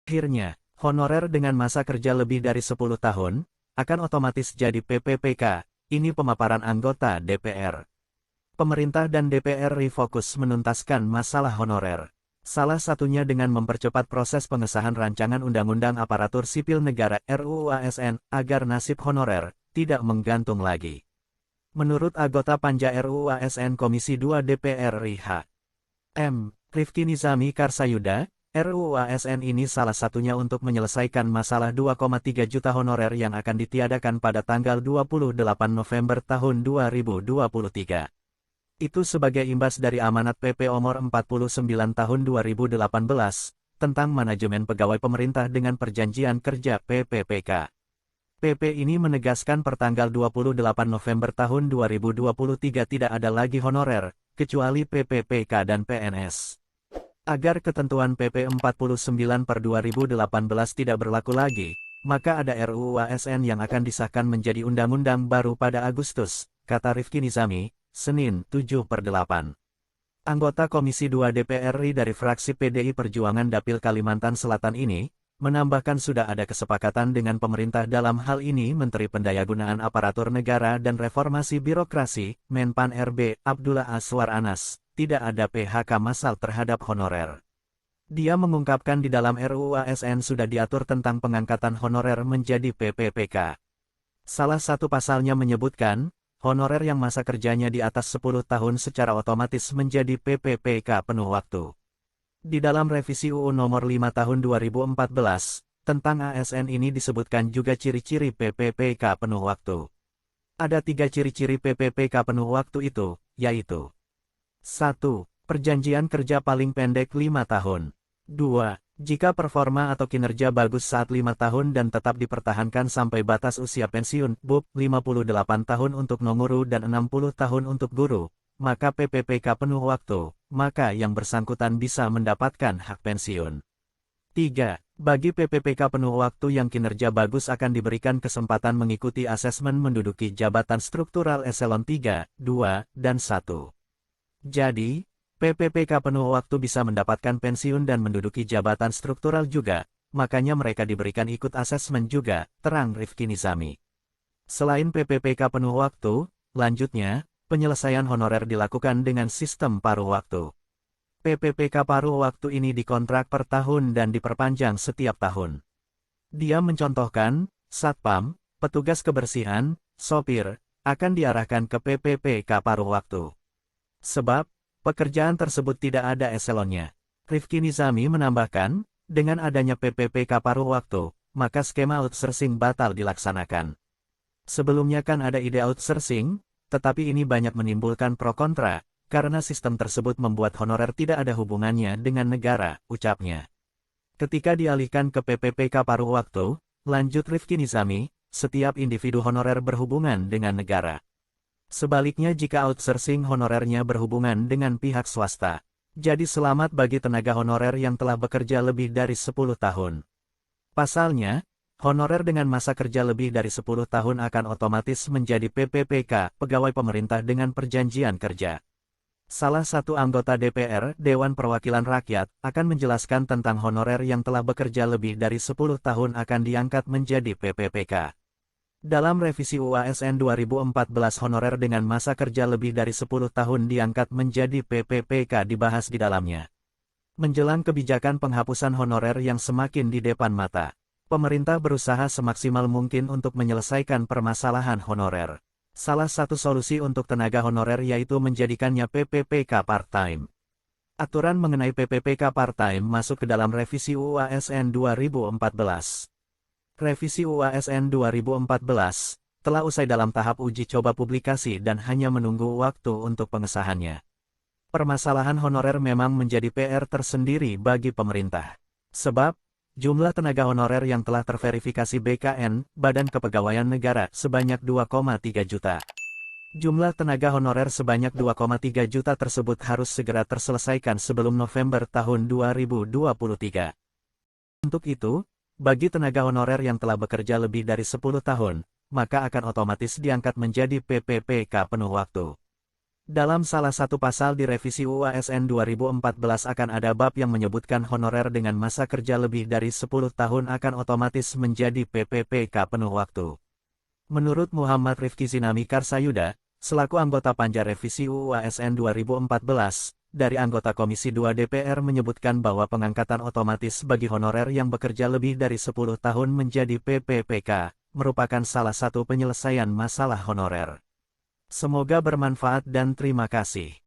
Akhirnya, honorer dengan masa kerja lebih dari 10 tahun, akan otomatis jadi PPPK, ini pemaparan anggota DPR. Pemerintah dan DPR fokus menuntaskan masalah honorer. Salah satunya dengan mempercepat proses pengesahan rancangan Undang-Undang Aparatur Sipil Negara RUU ASN agar nasib honorer tidak menggantung lagi. Menurut anggota Panja RUU ASN Komisi 2 DPR RI Rifki Nizami Karsayuda, RUU ASN ini salah satunya untuk menyelesaikan masalah 2,3 juta honorer yang akan ditiadakan pada tanggal 28 November tahun 2023. Itu sebagai imbas dari amanat PP Nomor 49 Tahun 2018, tentang manajemen pegawai pemerintah dengan perjanjian kerja PPPK. PP ini menegaskan pertanggal 28 November tahun 2023 tidak ada lagi honorer, kecuali PPPK dan PNS. Agar ketentuan PP 49/2018 tidak berlaku lagi, maka ada RUU ASN yang akan disahkan menjadi undang-undang baru pada Agustus, kata Rifki Nizami, Senin 7/8. Anggota Komisi 2 DPR RI dari fraksi PDI Perjuangan Dapil Kalimantan Selatan ini, menambahkan sudah ada kesepakatan dengan pemerintah dalam hal ini Menteri Pendayagunaan Aparatur Negara dan Reformasi Birokrasi, Menpan RB, Abdullah Azwar Anas, tidak ada PHK massal terhadap honorer. Dia mengungkapkan di dalam RUU ASN sudah diatur tentang pengangkatan honorer menjadi PPPK. Salah satu pasalnya menyebutkan, honorer yang masa kerjanya di atas 10 tahun secara otomatis menjadi PPPK penuh waktu. Di dalam revisi UU Nomor 5 Tahun 2014, tentang ASN ini disebutkan juga ciri-ciri PPPK penuh waktu. Ada 3 ciri-ciri PPPK penuh waktu itu, yaitu 1. Perjanjian kerja paling pendek 5 tahun. 2. Jika performa atau kinerja bagus saat 5 tahun dan tetap dipertahankan sampai batas usia pensiun, BUP, 58 tahun untuk non-guru dan 60 tahun untuk guru, maka PPPK penuh waktu, maka yang bersangkutan bisa mendapatkan hak pensiun. 3. Bagi PPPK penuh waktu yang kinerja bagus akan diberikan kesempatan mengikuti asesmen menduduki jabatan struktural eselon 3, 2, dan 1. Jadi, PPPK penuh waktu bisa mendapatkan pensiun dan menduduki jabatan struktural juga, makanya mereka diberikan ikut asesmen juga, terang Rifki Nizami. Selain PPPK penuh waktu, lanjutnya, penyelesaian honorer dilakukan dengan sistem paruh waktu. PPPK paruh waktu ini dikontrak per tahun dan diperpanjang setiap tahun. Dia mencontohkan, satpam, petugas kebersihan, sopir, akan diarahkan ke PPPK paruh waktu. Sebab, pekerjaan tersebut tidak ada eselonnya. Rifki Nizami menambahkan, dengan adanya PPPK paruh waktu, maka skema outsourcing batal dilaksanakan. Sebelumnya kan ada ide outsourcing, tetapi ini banyak menimbulkan pro kontra, karena sistem tersebut membuat honorer tidak ada hubungannya dengan negara, ucapnya. Ketika dialihkan ke PPPK paruh waktu, lanjut Rifki Nizami, setiap individu honorer berhubungan dengan negara. Sebaliknya jika outsourcing honorernya berhubungan dengan pihak swasta. Jadi selamat bagi tenaga honorer yang telah bekerja lebih dari 10 tahun. Pasalnya, honorer dengan masa kerja lebih dari 10 tahun akan otomatis menjadi PPPK, pegawai pemerintah dengan perjanjian kerja. Salah satu anggota DPR, Dewan Perwakilan Rakyat, akan menjelaskan tentang honorer yang telah bekerja lebih dari 10 tahun akan diangkat menjadi PPPK. Dalam revisi UU ASN 2014 honorer dengan masa kerja lebih dari 10 tahun diangkat menjadi PPPK dibahas di dalamnya. Menjelang kebijakan penghapusan honorer yang semakin di depan mata, pemerintah berusaha semaksimal mungkin untuk menyelesaikan permasalahan honorer. Salah satu solusi untuk tenaga honorer yaitu menjadikannya PPPK part-time. Aturan mengenai PPPK part-time masuk ke dalam revisi UU ASN 2014. Revisi UU ASN 2014 telah usai dalam tahap uji coba publikasi dan hanya menunggu waktu untuk pengesahannya. Permasalahan honorer memang menjadi PR tersendiri bagi pemerintah. Sebab, jumlah tenaga honorer yang telah terverifikasi BKN, Badan Kepegawaian Negara, sebanyak 2,3 juta. Jumlah tenaga honorer sebanyak 2,3 juta tersebut harus segera terselesaikan sebelum November tahun 2023. Untuk itu, bagi tenaga honorer yang telah bekerja lebih dari 10 tahun, maka akan otomatis diangkat menjadi PPPK penuh waktu. Dalam salah satu pasal di revisi UU ASN 2014 akan ada bab yang menyebutkan honorer dengan masa kerja lebih dari 10 tahun akan otomatis menjadi PPPK penuh waktu. Menurut Muhammad Rifki Zinami Karsayuda, selaku anggota Panja Revisi UU ASN 2014, dari anggota Komisi 2 DPR menyebutkan bahwa pengangkatan otomatis bagi honorer yang bekerja lebih dari 10 tahun menjadi PPPK, merupakan salah satu penyelesaian masalah honorer. Semoga bermanfaat dan terima kasih.